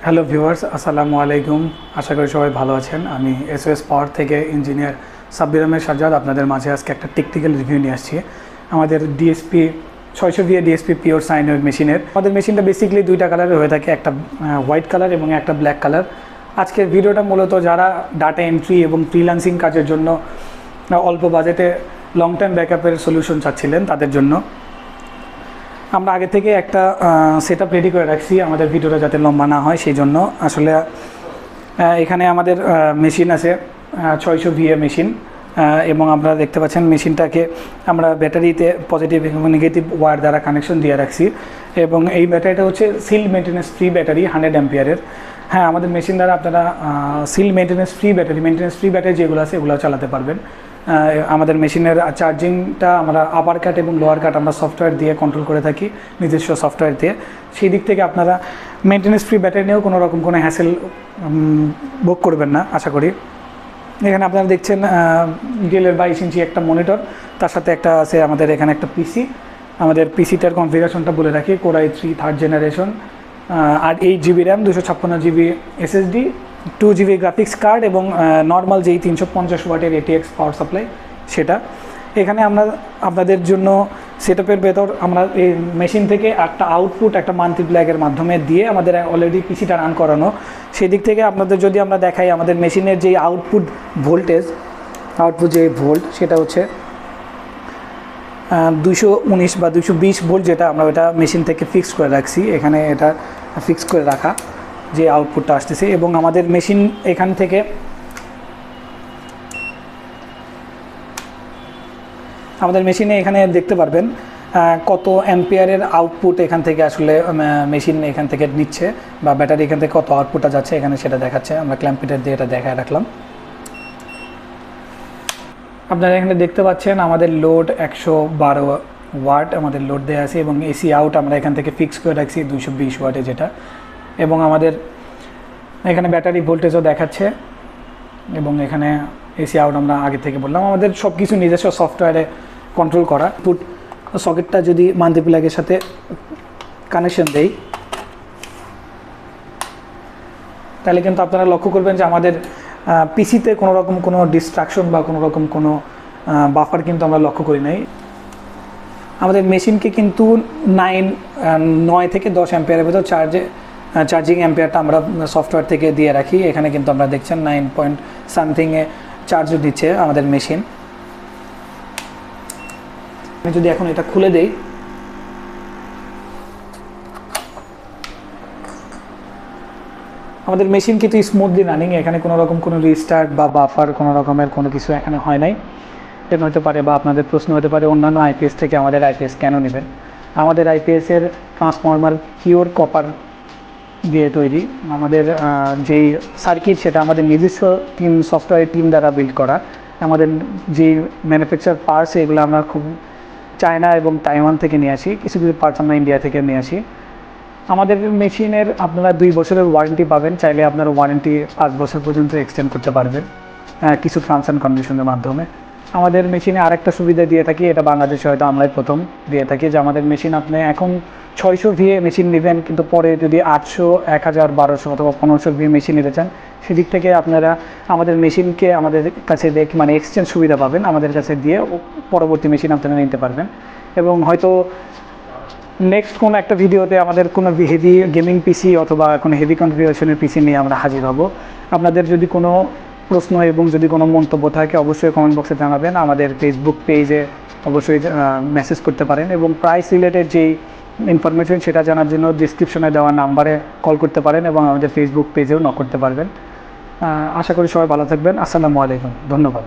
Hello viewers, আসসালামু আলাইকুম। আশা করি সবাই ভালো আছেন। আমি এসওএস পাওয়ার থেকে ইঞ্জিনিয়ার সাব্বির আহমেদ সাজ্জাদ আপনাদের মাঝে আজকে একটা টেকনিক্যাল রিভিউ নিয়ে আসছি আমাদের DSP 600 DSP pure sine wave মেশিনের। আমাদের মেশিনটা বেসিক্যালি দুইটা কালারের হয়ে থাকে, একটা হোয়াইট কালার এবং একটা ব্ল্যাক কালার। আজকের ভিডিওটা মূলত যারা ডাটা এন্ট্রি এবং ফ্রিল্যান্সিং কাজের জন্য অল্প বাজেটে লং টাইম ব্যাকআপের সলিউশন চাচ্ছিলেন তাদের জন্য। আমরা আগে থেকে একটা সেটআপ রেডি করে রাখছি আমাদের ভিডিওটা যাতে লম্বা না হয় সেই জন্য। আসলে এখানে আমাদের মেশিন আছে 600 VA মেশিন, এবং আপনারা দেখতে পাচ্ছেন মেশিনটাকে আমরা ব্যাটারিতে পজিটিভ এবং নেগেটিভ ওয়্যার দ্বারা কানেকশন দিয়ে রাখছি। এবং এই ব্যাটারিটা হচ্ছে সিল মেনটেন্যান্স ফ্রি ব্যাটারি 100 অ্যাম্পিয়ারের। হ্যাঁ, আমাদের মেশিন দ্বারা আপনারা সিল মেনটেন্যান্স ফ্রি ব্যাটারি যেগুলো আছে এগুলো চালাতে পারবেন। আমাদের মেশিনের চার্জিংটা আমরা আপার কাট এবং লোয়ার কাট আমরা সফটওয়্যার দিয়ে কন্ট্রোল করে থাকি, নিজস্ব সফটওয়্যার দিয়ে। সেই দিক থেকে আপনারা মেনটেন্যান্স ফ্রি ব্যাটারি নিয়েও কোনো রকম কোনো হ্যাসেল ভোগ করবেন না আশা করি। এখানে আপনারা দেখছেন ডেলের 22 ইঞ্চি একটা মনিটর, তার সাথে একটা আছে আমাদের এখানে একটা পিসি। আমাদের পিসিটার কনফিগারেশনটা বলে রাখি, Core i3 থার্ড জেনারেশন, আর 8GB RAM, 256GB SSD, 2GB graphics card এবং নর্মাল যেই 350 ওয়াটের ATX পাওয়ার সাপ্লাই সেটা। এখানে আমরা আপনাদের জন্য সেটআপের ভেতর আমরা এই মেশিন থেকে একটা আউটপুট একটা মাল্টিপ্লাগের মাধ্যমে দিয়ে আমাদের অলরেডি পিসিটা রান করানো। সেই দিক থেকে আপনাদের যদি আমরা দেখাই, আমাদের মেশিনের যেই আউটপুট যে ভোল্ট সেটা হচ্ছে 219 বা 220 ভোল্ট, যেটা আমরা ওটা মেশিন থেকে ফিক্স করে রাখছি। এখানে এটা ফিক্স করে রাখা যে আউটপুটটা আসতেছে। এবং আমাদের মেশিন এখান থেকে আমাদের মেশিনে এখানে দেখতে পারবেন কত অ্যাম্পিয়ারের আউটপুট এখান থেকে আসলে মেশিন এখান থেকে নিচ্ছে, বা ব্যাটারি এখান থেকে কত আউটপুটটা যাচ্ছে এখানে সেটা দেখাচ্ছে। আমরা ক্ল্যাম্পিটার দিয়ে এটা দেখায় রাখলাম। আপনারা এখানে দেখতে পাচ্ছেন আমাদের লোড 112 ওয়াট আমাদের লোড দেওয়া আছে, এবং এসি আউট আমরা এখান থেকে ফিক্স করে রাখছি 220 ওয়াটে যেটা। এবং আমাদের এখানে ব্যাটারি ভোল্টেজও দেখাচ্ছে, এবং এখানে এসি আউট আমরা আগে থেকে বললাম। আমাদের সব কিছু নিজস্ব সফটওয়্যারে কন্ট্রোল করা। পুট সকেটটা যদি মাল্টিপ্লাগের সাথে কানেকশন দেই তাহলে কিন্তু আপনারা লক্ষ্য করবেন যে আমাদের পিসিতে কোনো রকম কোনো ডিস্ট্রাকশন বা কোনো রকম কোনো বাফার কিন্তু আমরা লক্ষ্য করি নাই। আমাদের মেশিনকে কিন্তু 9 থেকে 10 অ্যাম্পিয়ারের ভেতর চার্জিং অ্যাম্পিয়ারটা আমরা সফটওয়্যার থেকে দিয়ে রাখি। এখানে কিন্তু আমরা দেখছেন 9 পয়েন্ট সামথিংয়ে চার্জ দিচ্ছে আমাদের মেশিন। আমি যদি এখন এটা খুলে দেই, আমাদের মেশিন কিন্তু স্মুথলি রানিং। এখানে কোনো রকম কোনো রিস্টার্ট বা বাফার কোনো রকমের কোনো কিছু এখানে হয় নাই। এটা হতে পারে, বা আপনাদের প্রশ্ন হতে পারে অন্যান্য আইপিএস থেকে আমাদের আইপিএস কেন নেবেন। আমাদের আইপিএসের ট্রান্সফরমার পিওর কপার দিয়ে তৈরি। আমাদের যেই সার্কিট সেটা আমাদের নিজস্ব সফটওয়্যার টিম দ্বারা বিল্ড করা। আমাদের যেই ম্যানুফ্যাকচার পার্টস এগুলো আমরা খুব চায়না এবং তাইওয়ান থেকে নিয়ে আসি, কিছু কিছু পার্টস আমরা ইন্ডিয়া থেকে নিয়ে আসি। আমাদের মেশিনের আপনারা 2 বছরের ওয়ারেন্টি পাবেন, চাইলে আপনারা ওয়ারেন্টি 5 বছর পর্যন্ত এক্সটেন্ড করতে পারবেন কিছু টার্মস অ্যান্ড কন্ডিশনের মাধ্যমে। আমাদের মেশিনে আরেকটা সুবিধা দিয়ে থাকি, এটা বাংলাদেশে হয়তো আমরাই প্রথম দিয়ে থাকি, যে আমাদের মেশিন আপনি এখন 600 VA মেশিন নেবেন, কিন্তু পরে যদি 800, 1000, 1200 অথবা 1500 VA মেশিন নিতে চান, সেদিক থেকে আপনারা আমাদের মেশিনকে আমাদের কাছে মানে এক্সচেঞ্জ সুবিধা পাবেন, আমাদের কাছে দিয়ে পরবর্তী মেশিন আপনারা নিতে পারবেন। এবং হয়তো নেক্সট কোনো একটা ভিডিওতে আমাদের কোনো হেভি গেমিং পিসি অথবা কোনো হেভি কনফিগারেশনের পিসি নিয়ে আমরা হাজির হব। আপনাদের যদি কোনো প্রশ্ন এবং যদি কোনো মন্তব্য থাকে অবশ্যই কমেন্ট বক্সে জানাবেন। আমাদের ফেসবুক পেজে অবশ্যই মেসেজ করতে পারেন, এবং প্রাইস রিলেটেড যেই ইনফরমেশন সেটা জানার জন্য ডিসক্রিপশনে দেওয়া নাম্বারে কল করতে পারেন, এবং আমাদের ফেসবুক পেজেও নক করতে পারবেন। আশা করি সবাই ভালো থাকবেন। আসসালামু আলাইকুম, ধন্যবাদ।